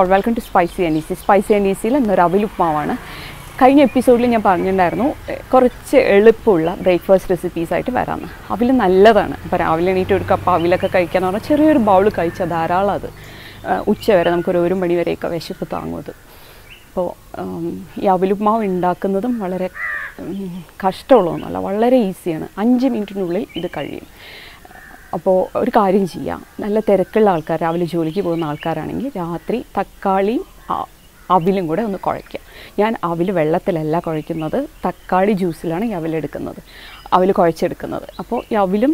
Welcome to Spicy and Easy. Spicy and Easy എന്നൊരു അവിലുപ്മാവാണ്. കഴിഞ്ഞ എപ്പിസോഡിൽ ഞാൻ പറഞ്ഞിട്ടുണ്ടായിരുന്നു കുറച്ച് എളുപ്പമുള്ള ബ്രേക്ക്ഫാസ്റ്റ് റെസിപ്പീസ് ആയിട്ട് വരാമെന്ന്. അവിൽ നല്ലതാണ്. അപ്പോൾ രാവിലെ എണീറ്റ് ഒരു കപ്പ് അവിലൊക്കെ കഴിക്കാന്ന് പറഞ്ഞാൽ ചെറിയൊരു ബൗൾ കഴിച്ചാൽ ധാരാളം അത്. ഉച്ച വരെ നമുക്കൊരു 1 മണി വരെയൊക്കെ വിശപ്പ് താങ്ങും അത്. അപ്പോൾ ഈ അവിലുപ്മാവ് ഉണ്ടാക്കുന്നതും വളരെ കഷ്ടമുള്ളതൊന്നുമല്ല, വളരെ ഈസിയാണ്. 5 മിനിറ്റിനുള്ളിൽ ഇത് കഴിയും. അപ്പോൾ ഒരു കാര്യം ചെയ്യാം, നല്ല തിരക്കുള്ള ആൾക്കാർ, രാവിലെ ജോലിക്ക് പോകുന്ന ആൾക്കാരാണെങ്കിൽ രാത്രി തക്കാളിയും അവിലും കൂടെ ഒന്ന് കുഴയ്ക്കുക. ഞാൻ അവിൽ വെള്ളത്തിലല്ല കുഴയ്ക്കുന്നത്, തക്കാളി ജ്യൂസിലാണ് ഈ അവിലെടുക്കുന്നത്, അവിൽ കുഴച്ചെടുക്കുന്നത്. അപ്പോൾ ഈ അവിലും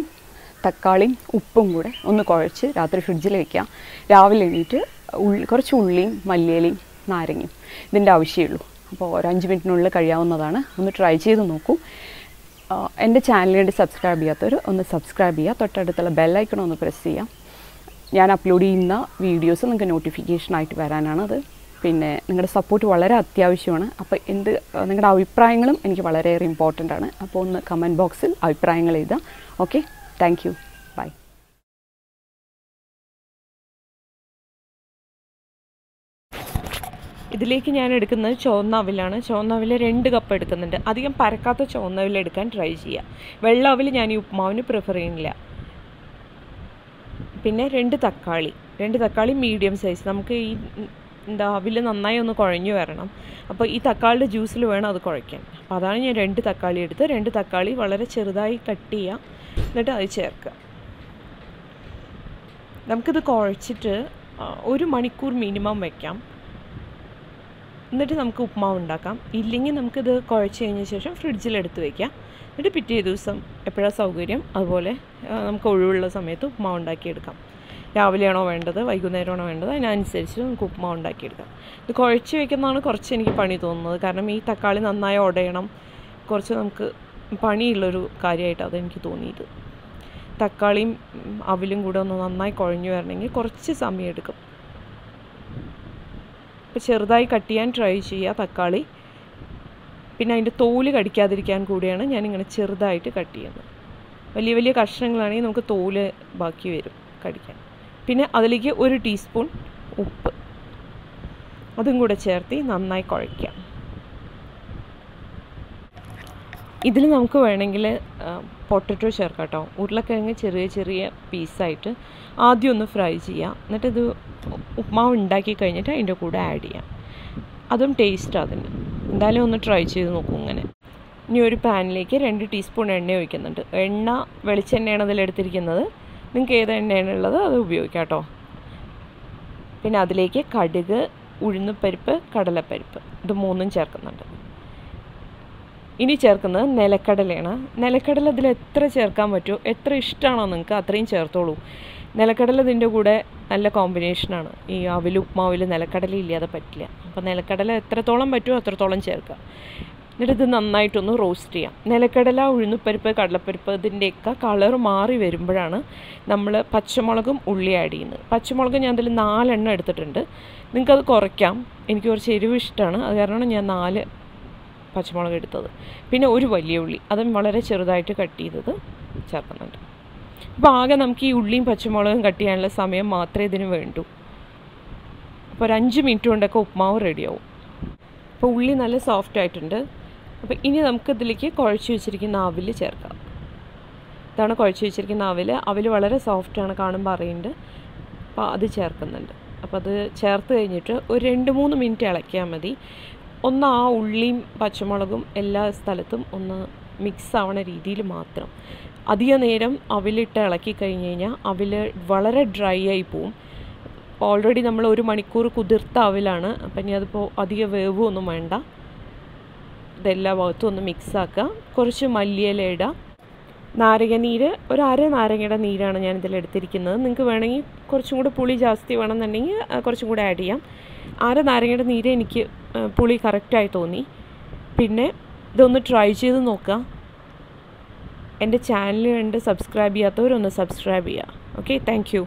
തക്കാളിയും ഉപ്പും കൂടെ ഒന്ന് കുഴച്ച് രാത്രി ഫ്രിഡ്ജിൽ വയ്ക്കുക. രാവിലെ എണീറ്റ് കുറച്ച് ഉള്ളിയും മല്ലിയിലയും നാരങ്ങയും ഇതിൻ്റെ ആവശ്യമുള്ളൂ. അപ്പോൾ ഒരു 5 മിനിറ്റിനുള്ളിൽ കഴിയാവുന്നതാണ്. ഒന്ന് ട്രൈ ചെയ്ത് നോക്കൂ. എൻ്റെ ചാനലിന് വേണ്ടി സബ്സ്ക്രൈബ് ചെയ്യാത്തവർ ഒന്ന് സബ്സ്ക്രൈബ് ചെയ്യുക. തൊട്ടടുത്തുള്ള ബെല്ലൈക്കൺ ഒന്ന് പ്രസ് ചെയ്യാം. ഞാൻ അപ്ലോഡ് ചെയ്യുന്ന വീഡിയോസ് നിങ്ങൾക്ക് നോട്ടിഫിക്കേഷനായിട്ട് വരാനാണത്. പിന്നെ നിങ്ങളുടെ സപ്പോർട്ട് വളരെ അത്യാവശ്യമാണ്. അപ്പോൾ നിങ്ങളുടെ അഭിപ്രായങ്ങളും എനിക്ക് വളരെയേറെ ഇമ്പോർട്ടൻ്റ് ആണ്. അപ്പോൾ ഒന്ന് കമൻറ്റ് ബോക്സിൽ അഭിപ്രായങ്ങൾ എഴുതാം. Okay, thank you, bye. ഇതിലേക്ക് ഞാൻ എടുക്കുന്നത് ചുവന്ന അവിലാണ്. ചുവന്ന അവിൽ 2 കപ്പ് എടുക്കുന്നുണ്ട്. അധികം പരക്കാത്ത ചുവന്ന അവിൽ എടുക്കാൻ ട്രൈ ചെയ്യുക. വെള്ള അവിൽ ഞാൻ ഈ ഉപ്മാവിന് പ്രിഫർ ചെയ്യുന്നില്ല. പിന്നെ 2 തക്കാളി മീഡിയം സൈസ്. നമുക്ക് ഈ അവിൽ നന്നായി ഒന്ന് കുഴഞ്ഞു വരണം. അപ്പോൾ ഈ തക്കാളിയുടെ ജ്യൂസിൽ വേണം അത് കുഴയ്ക്കാൻ. അപ്പോൾ അതാണ് ഞാൻ 2 തക്കാളി എടുത്ത് 2 തക്കാളി വളരെ ചെറുതായി കട്ട് ചെയ്യുക. എന്നിട്ട് അത് ചേർക്കുക. നമുക്കിത് കുഴച്ചിട്ട് 1 മണിക്കൂർ മിനിമം വയ്ക്കാം. എന്നിട്ട് നമുക്ക് ഉപ്മാവ് ഉണ്ടാക്കാം. ഇല്ലെങ്കിൽ നമുക്കിത് കുഴച്ച് കഴിഞ്ഞ ശേഷം ഫ്രിഡ്ജിലെടുത്ത് വയ്ക്കാം. എന്നിട്ട് പിറ്റേ ദിവസം എപ്പോഴാണ് സൗകര്യം അതുപോലെ നമുക്ക് ഒഴിവുള്ള സമയത്ത് ഉപ്മാവ് ഉണ്ടാക്കിയെടുക്കാം. രാവിലെയാണോ വേണ്ടത്, വൈകുന്നേരമാണോ വേണ്ടത്, അതിനനുസരിച്ച് നമുക്ക് ഉപ്മാവ് ഉണ്ടാക്കിയെടുക്കാം. ഇത് കുഴച്ച് വയ്ക്കുന്നതാണ് കുറച്ച് എനിക്ക് പണി തോന്നുന്നത്. കാരണം ഈ തക്കാളി നന്നായി ഉടയണം. കുറച്ച് നമുക്ക് പണിയുള്ളൊരു കാര്യമായിട്ടാണ് അതെനിക്ക് തോന്നിയത്. തക്കാളിയും അവിലും കൂടെ ഒന്ന് നന്നായി കുഴഞ്ഞു വരണമെങ്കിൽ കുറച്ച് സമയം എടുക്കും. അപ്പോൾ ചെറുതായി കട്ട് ചെയ്യാൻ ട്രൈ ചെയ്യുക തക്കാളി. പിന്നെ അതിൻ്റെ തോല് കടിക്കാതിരിക്കാൻ കൂടിയാണ് ഞാനിങ്ങനെ ചെറുതായിട്ട് കട്ട് ചെയ്യുന്നത്. വലിയ വലിയ കഷ്ണങ്ങളാണെങ്കിൽ നമുക്ക് തോല് ബാക്കി വരും കടിക്കാൻ. പിന്നെ അതിലേക്ക് 1 ടീസ്പൂൺ ഉപ്പ് അതും കൂടെ ചേർത്ത് നന്നായി കുഴയ്ക്കുക. ഇതിൽ നമുക്ക് വേണമെങ്കിൽ പൊട്ടറ്റോ ചേർക്കാം കേട്ടോ. ഉരുളക്കിഴങ്ങ് ചെറിയ ചെറിയ പീസായിട്ട് ആദ്യം ഒന്ന് ഫ്രൈ ചെയ്യാം. എന്നിട്ടിത് ഉപ്മാവ് ഉണ്ടാക്കി കഴിഞ്ഞിട്ട് അതിൻ്റെ കൂടെ ആഡ് ചെയ്യാം. അതും ടേസ്റ്റ് അതിന്. എന്തായാലും ഒന്ന് ട്രൈ ചെയ്ത് നോക്കും ഇങ്ങനെ. ഇനി ഒരു പാനിലേക്ക് 2 ടീസ്പൂൺ എണ്ണ ഒഴിക്കുന്നുണ്ട്. എണ്ണ വെളിച്ചെണ്ണയാണ് അതിലെടുത്തിരിക്കുന്നത്. നിങ്ങൾക്ക് ഏത് എണ്ണയാണ് ഉള്ളത് അത് ഉപയോഗിക്കാം കേട്ടോ. പിന്നെ അതിലേക്ക് കടുക്, ഉഴുന്നുപരിപ്പ്, കടലപ്പരിപ്പ് ഇത് 3ഉം ചേർക്കുന്നുണ്ട്. ഇനി ചേർക്കുന്നത് നിലക്കടലയാണ്. നിലക്കടല ഇതിൽ എത്ര ചേർക്കാൻ പറ്റുമോ, എത്ര ഇഷ്ടമാണോ നിങ്ങൾക്ക് അത്രയും ചേർത്തോളൂ. നിലക്കടല ഇതിൻ്റെ കൂടെ നല്ല കോമ്പിനേഷനാണ്. ഈ ഉപ്മാവിൽ നിലക്കടല ഇല്ലാതെ പറ്റില്ല. അപ്പോൾ നിലക്കടല എത്രത്തോളം പറ്റുമോ അത്രത്തോളം ചേർക്കുക. എന്നിട്ട് ഇത് നന്നായിട്ടൊന്ന് റോസ്റ്റ് ചെയ്യാം. നിലക്കടല, ഉഴുന്നുപരിപ്പ്, കടലപ്പരിപ്പ് ഇതിൻ്റെയൊക്കെ കളർ മാറി വരുമ്പോഴാണ് നമ്മൾ പച്ചമുളകും ഉള്ളി ആഡ് ചെയ്യുന്നത്. പച്ചമുളക് ഞാൻ അതിൽ 4 എണ്ണം എടുത്തിട്ടുണ്ട്. നിങ്ങൾക്കത് കുറയ്ക്കാം. എനിക്ക് കുറച്ച് എരിവ് ഇഷ്ടമാണ്, അത് കാരണമാണ് ഞാൻ 4 പച്ചമുളക് എടുത്തത്. പിന്നെ 1 വലിയ ഉള്ളി അതും വളരെ ചെറുതായിട്ട് കട്ട് ചെയ്തത് ചേർക്കുന്നുണ്ട്. അപ്പോൾ ആകെ നമുക്ക് ഈ ഉള്ളിയും പച്ചമുളകും കട്ട് ചെയ്യാനുള്ള സമയം മാത്രമേ ഇതിന് വേണ്ടൂ. അപ്പോൾ ഒരു 5 മിനിറ്റ് കൊണ്ടൊക്കെ ഉപ്മാവ് റെഡിയാവും. അപ്പോൾ ഉള്ളി നല്ല സോഫ്റ്റ് ആയിട്ടുണ്ട്. അപ്പോൾ ഇനി നമുക്കിതിലേക്ക് കുഴച്ച് വെച്ചിരിക്കുന്ന അവിൽ ചേർക്കാം. ഇതാണ് കുഴച്ച് വെച്ചിരിക്കുന്ന അവിൽ വളരെ സോഫ്റ്റാണ്, കാണുമ്പോൾ അറിയുന്നുണ്ട്. അപ്പോൾ അത് ചേർക്കുന്നുണ്ട്. അപ്പോൾ അത് ചേർത്ത് കഴിഞ്ഞിട്ട് ഒരു 2-3 മിനിറ്റ് ഇളക്കിയാൽ മതി. ഒന്ന് ആ ഉള്ളിയും പച്ചമുളകും എല്ലാ സ്ഥലത്തും ഒന്ന് മിക്സ് ആവണ രീതിയിൽ മാത്രം. അധിക നേരം അവിലിട്ട് ഇളക്കി കഴിഞ്ഞ് കഴിഞ്ഞാൽ അവിൽ വളരെ ഡ്രൈ ആയി പോവും. ഓൾറെഡി നമ്മൾ 1 മണിക്കൂർ കുതിർത്ത അവിലാണ്. അപ്പം ഇനി അതിപ്പോൾ അധിക വേവൊന്നും വേണ്ട. ഇതെല്ലാ ഭാഗത്തും ഒന്ന് മിക്സാക്കുക. കുറച്ച് മല്ലിയില ഇടുക. നാരങ്ങനീര് ഒരു 1/2 നാരങ്ങയുടെ നീരാണ് ഞാനിതിൽ എടുത്തിരിക്കുന്നത്. നിങ്ങൾക്ക് വേണമെങ്കിൽ കുറച്ചും കൂടെ പുളി ജാസ്തി വേണമെന്നുണ്ടെങ്കിൽ കുറച്ചും കൂടെ ആഡ് ചെയ്യാം. 1/2 നാരങ്ങയുടെ നീര് എനിക്ക് പുളി കറക്റ്റായി തോന്നി. പിന്നെ ഇതൊന്ന് ട്രൈ ചെയ്ത് നോക്കുക. എൻ്റെ ചാനൽ കണ്ട് സബ്സ്ക്രൈബ് ചെയ്യാത്തവരൊന്ന് സബ്സ്ക്രൈബ് ചെയ്യുക. Okay, thank U.